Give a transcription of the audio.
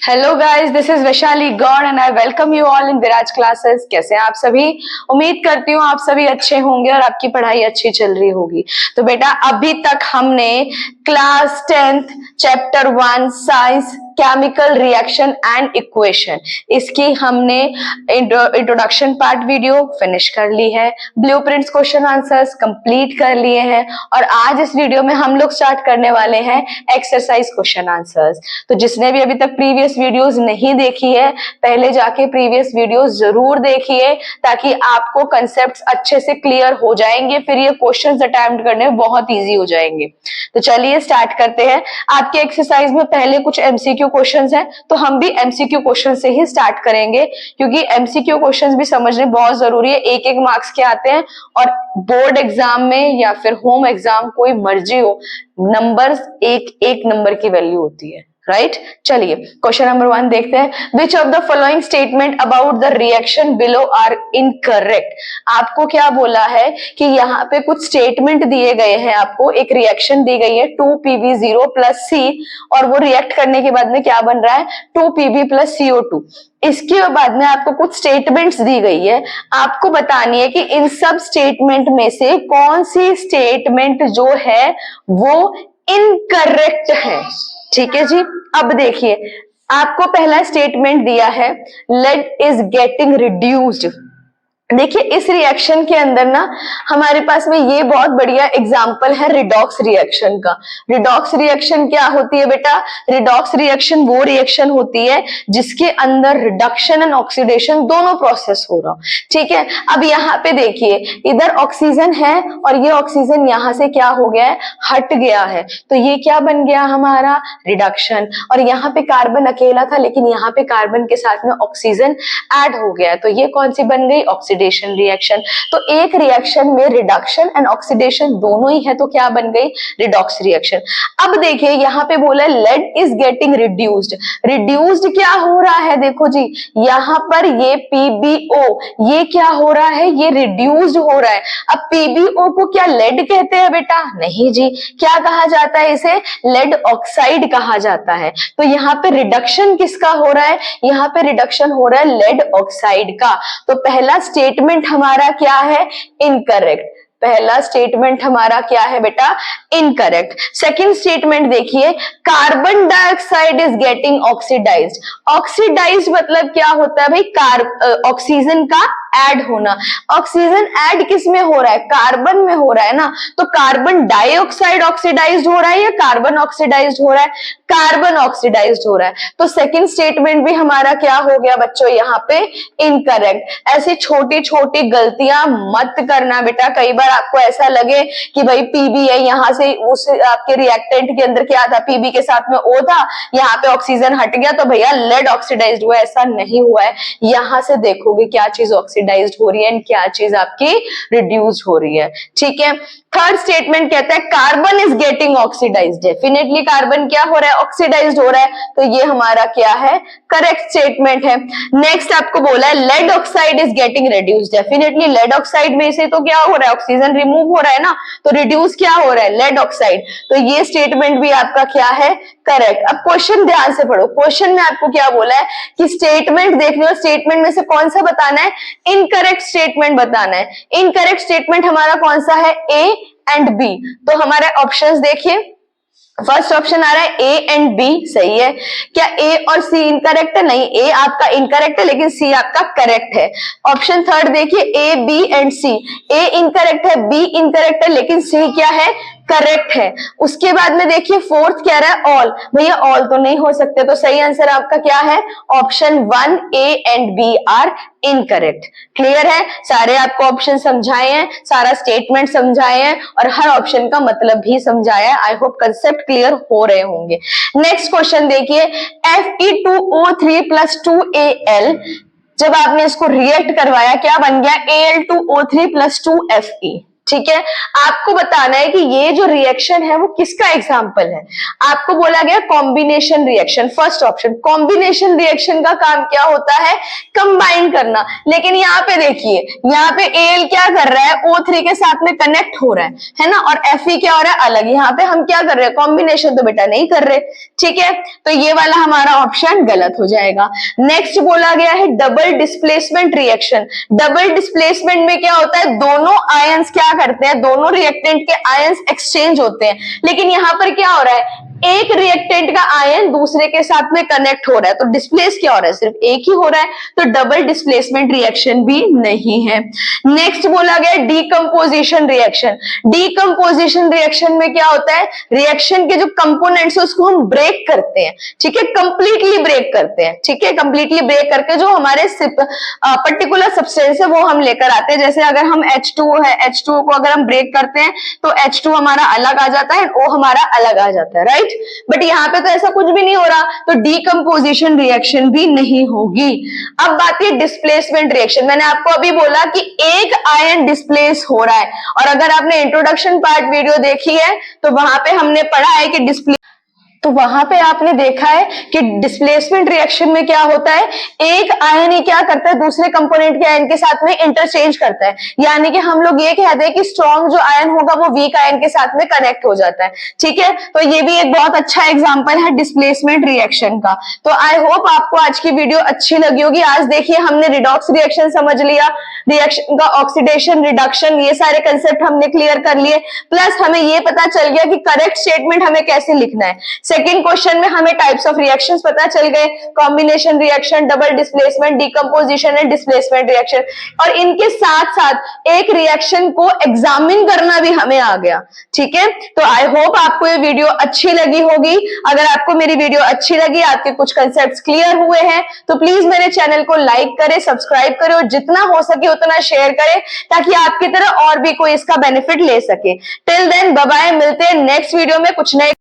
Hello guys, this is Vaishali Gaur and I welcome you all in Viraj classes. कैसे हैं आप सभी? उम्मीद करती हूँ आप सभी अच्छे होंगे और आपकी पढ़ाई अच्छी चल रही होगी। तो बेटा, अभी तक हमने class 10th chapter 1 science chemical reaction and equation, इसकी हमने इंट्रोडक्शन पार्ट वीडियो फिनिश कर ली है, ब्लूप्रिंट्स क्वेश्चन आंसर्स कंप्लीट कर लिए हैं और आज इस वीडियो में हम लोग स्टार्ट करने वाले हैं एक्सरसाइज क्वेश्चन आंसर्स। तो जिसने भी अभी तक प्रीवियस वीडियोस नहीं देखी है, पहले जाके प्रीवियस वीडियोस जरूर देखिए ताकि आपको कंसेप्ट्स अच्छे से क्लियर हो जाएंगे, फिर ये क्वेश्चंस अटेम्प्ट करने में बहुत इजी हो जाएंगे। तो चलिए स्टार्ट करते हैं। आपके एक्सरसाइज में पहले कुछ एमसीक्यू क्वेश्चंस हैं, तो हम भी एमसीक्यू क्वेश्चन से ही स्टार्ट करेंगे क्योंकि एमसीक्यू क्वेश्चंस भी समझने बहुत जरूरी है। एक एक मार्क्स के आते हैं और बोर्ड एग्जाम में या फिर होम एग्जाम कोई मर्जी हो, नंबर्स एक एक नंबर की वैल्यू होती है, राइट? चलिए क्वेश्चन नंबर 1 देखते हैं। Which of the following statement about the reaction below are incorrect? आपको क्या बोला है कि यहाँ पे कुछ स्टेटमेंट दिए गए हैं, आपको एक रिएक्शन दी गई है 2Pb0 प्लस C और वो रिएक्ट करने के बाद में क्या बन रहा है 2Pb प्लस CO2। इसके बाद में आपको कुछ स्टेटमेंट्स दी गई है, आपको बतानी है कि इन सब स्टेटमेंट में से कौन सी स्टेटमेंट जो है वो इनकरेक्ट है। ठीक है जी। अब देखिए, आपको पहला स्टेटमेंट दिया है लेड इज गेटिंग रिड्यूस्ड। देखिए इस रिएक्शन के अंदर ना हमारे पास में ये बहुत बढ़िया एग्जांपल है रिडॉक्स रिएक्शन का। रिडॉक्स रिएक्शन क्या होती है बेटा? रिडॉक्स रिएक्शन वो रिएक्शन होती है जिसके अंदर रिडक्शन एंड ऑक्सीडेशन दोनों प्रोसेस हो रहा। ठीक है, अब यहाँ पे देखिए, इधर ऑक्सीजन है और ये ऑक्सीजन यहाँ से क्या हो गया है, हट गया है, तो ये क्या बन गया हमारा रिडक्शन। और यहाँ पे कार्बन अकेला था लेकिन यहाँ पे कार्बन के साथ में ऑक्सीजन ऐड हो गया, तो ये कौन सी बन गई, ऑक्सीडेशन रिएक्शन। तो एक रिएक्शन में रिडक्शन एंड ऑक्सीडेशन दोनों ही है, तो क्या बन गई, रिडॉक्स रिएक्शन। अब देखिए यहाँ पे बोला lead is getting reduced. Reduced क्या हो रहा है, देखो जी यहाँ पर ये PbO ये क्या हो रहा है, ये रिड्यूस्ड हो रहा है। अब PbO को क्या लेड कहते हैं बेटा? नहीं जी, क्या कहा जाता है इसे, लेड ऑक्साइड कहा जाता है। तो यहाँ पे रिडक्शन किसका हो रहा है, यहाँ पे रिडक्शन हो रहा है लेड ऑक्साइड का। तो पहला स्टेटमेंट हमारा क्या है, इनकरेक्ट। पहला स्टेटमेंट हमारा क्या है बेटा, इनकरेक्ट। सेकंड स्टेटमेंट देखिए, carbon dioxide is getting oxidised. Oxidised मतलब क्या होता है भाई, ऑक्सीजन का ऐड होना। ऑक्सीजन ऐड किस में हो रहा है, कार्बन में हो रहा है ना, तो कार्बन डाइऑक्साइड ऑक्सीडाइज्ड हो रहा है या कार्बन ऑक्सीडाइज्ड हो रहा है, कार्बन ऑक्सीडाइज्ड हो रहा है। तो सेकंड स्टेटमेंट भी हमारा क्या हो गया बच्चों, यहाँ पे इनकरेक्ट। ऐसी छोटी छोटी गलतियां मत करना बेटा। कई बार आपको ऐसा लगे कि भाई पीबी है, यहाँ से उस आपके रिएक्टेंट के अंदर क्या था, पीबी के साथ में ओ था, यहाँ पे ऑक्सीजन हट गया तो भैया लेड ऑक्सीडाइज्ड हुआ, ऐसा नहीं हुआ है। यहां से देखोगे क्या चीज ऑक्सीडाइज्ड हो रही है एंड क्या चीज आपकी रिड्यूस्ड हो रही है। ठीक है, थर्ड स्टेटमेंट कहता है carbon is getting oxidised. Definitely carbon क्या हो रहा है, ऑक्सीडाइज्ड हो रहा है, तो ये हमारा क्या है, करेक्ट स्टेटमेंट है। नेक्स्ट आपको बोला है lead oxide is getting reduced. Definitely lead oxide में से तो क्या हो रहा है, ऑक्सीजन रिमूव हो रहा है ना, तो रिड्यूस क्या हो रहा है, लेड ऑक्साइड। तो ये स्टेटमेंट भी आपका क्या है, करेक्ट। अब क्वेश्चन ध्यान से पढ़ो, क्वेश्चन में आपको क्या बोला है कि स्टेटमेंट देखने और स्टेटमेंट में से कौन सा बताना है, इनकरेक्ट स्टेटमेंट बताना है। इनकरेक्ट स्टेटमेंट हमारा कौन सा है, ए एंड बी। तो हमारे ऑप्शंस देखिए, फर्स्ट ऑप्शन आ रहा है ए एंड बी, सही है। क्या ए और सी इनकरेक्ट है? नहीं, ए आपका इनकरेक्ट है लेकिन सी आपका करेक्ट है। ऑप्शन थर्ड देखिए, A B and C, A incorrect है, बी इनकरेक्ट है लेकिन सी क्या है, करेक्ट है। उसके बाद में देखिए फोर्थ कह रहा है ऑल। भैया ऑल तो नहीं हो सकते, तो सही आंसर आपका क्या है, option 1 A and B are incorrect. Clear है, सारे आपको ऑप्शन समझाए हैं, सारा स्टेटमेंट समझाए हैं और हर ऑप्शन का मतलब भी समझाया है। आई होप कंसेप्ट क्लियर हो रहे होंगे। नेक्स्ट क्वेश्चन देखिए, Fe2O3 प्लस 2Al, जब आपने इसको रिएक्ट करवाया क्या बन गया, Al2O3 प्लस 2Fe। ठीक है। आपको बताना है कि ये जो रिएक्शन है वो किसका एग्जाम्पल है। आपको बोला गया combination reaction, first option. Combination reaction का काम क्या होता है, कंबाइन करना। लेकिन यहाँ पे देखिए, यहाँ पे Al क्या कर रहा है, O3 के साथ में कनेक्ट हो रहा है ना, और Fe क्या हो रहा है, अलग। यहाँ पे हम क्या कर रहे हैं, कॉम्बिनेशन तो बेटा नहीं कर रहे, ठीक है। तो ये वाला हमारा ऑप्शन गलत हो जाएगा। नेक्स्ट बोला गया है double displacement reaction. Double displacement में क्या होता है, दोनों आयंस क्या करते हैं, दोनों रिएक्टेंट के आयंस एक्सचेंज होते हैं। लेकिन यहां पर क्या हो रहा है, एक रिएक्टेंट का आयन दूसरे के साथ में कनेक्ट हो रहा है, तो डिस्प्लेस क्या हो रहा है, सिर्फ एक ही हो रहा है, तो डबल डिस्प्लेसमेंट रिएक्शन भी नहीं है। नेक्स्ट बोला गया डीकंपोजिशन रिएक्शन। डीकंपोजिशन रिएक्शन में क्या होता है, रिएक्शन के जो कंपोनेंट्स उसको हम ब्रेक करते हैं, ठीक है, कंप्लीटली ब्रेक करते हैं, ठीक है। कंप्लीटली ब्रेक करके जो हमारे पर्टिकुलर सब्सटेंस है वो हम लेकर आते हैं। जैसे अगर हम H2 है, H2O को अगर हम ब्रेक करते हैं तो H2 हमारा अलग आ जाता है, O हमारा अलग आ जाता है, राइट। बट यहाँ पे तो ऐसा कुछ भी नहीं हो रहा, तो डीकंपोजिशन रिएक्शन भी नहीं होगी। अब बात है डिस्प्लेसमेंट रिएक्शन। मैंने आपको अभी बोला कि एक आयन डिस्प्लेस हो रहा है, और अगर आपने इंट्रोडक्शन पार्ट वीडियो देखी है तो वहां पे हमने पढ़ा है कि तो वहां पे आपने देखा है कि डिस्प्लेसमेंट रिएक्शन में क्या होता है, एक आयन ही क्या करता है, दूसरे कंपोनेंट के आयन के साथ में इंटरचेंज करता है। यानी कि हम लोग ये कहते हैं कि स्ट्रॉन्ग जो आयन होगा वो वीक आयन के साथ में कनेक्ट हो जाता है, ठीक है। तो ये भी एक बहुत अच्छा एग्जांपल है डिस्प्लेसमेंट रिएक्शन का। तो आई होप आपको आज की वीडियो अच्छी लगी होगी। आज देखिए हमने रिडॉक्स रिएक्शन समझ लिया, रिएक्शन का ऑक्सीडेशन, रिडक्शन, ये सारे कंसेप्ट हमने क्लियर कर लिए। प्लस हमें ये पता चल गया कि करेक्ट स्टेटमेंट हमें कैसे लिखना है। सेकेंड क्वेश्चन में हमें टाइप्स ऑफ रिएक्शंस पता चल गए, combination reaction, double displacement, decomposition and displacement reaction. और इनके साथ साथ एक रिएक्शन को एग्जामिन करना भी हमें आ गया, ठीक है। तो आई होप आपको ये वीडियो अच्छी लगी होगी। अगर आपको मेरी वीडियो अच्छी लगी, आपके कुछ कंसेप्ट्स क्लियर हुए हैं, तो प्लीज मेरे चैनल को लाइक करें, सब्सक्राइब करें, और जितना हो सके उतना शेयर करें, ताकि आपकी तरह और भी कोई इसका बेनिफिट ले सके। टिल देन बाय बाय, मिलते हैं नेक्स्ट वीडियो में कुछ नए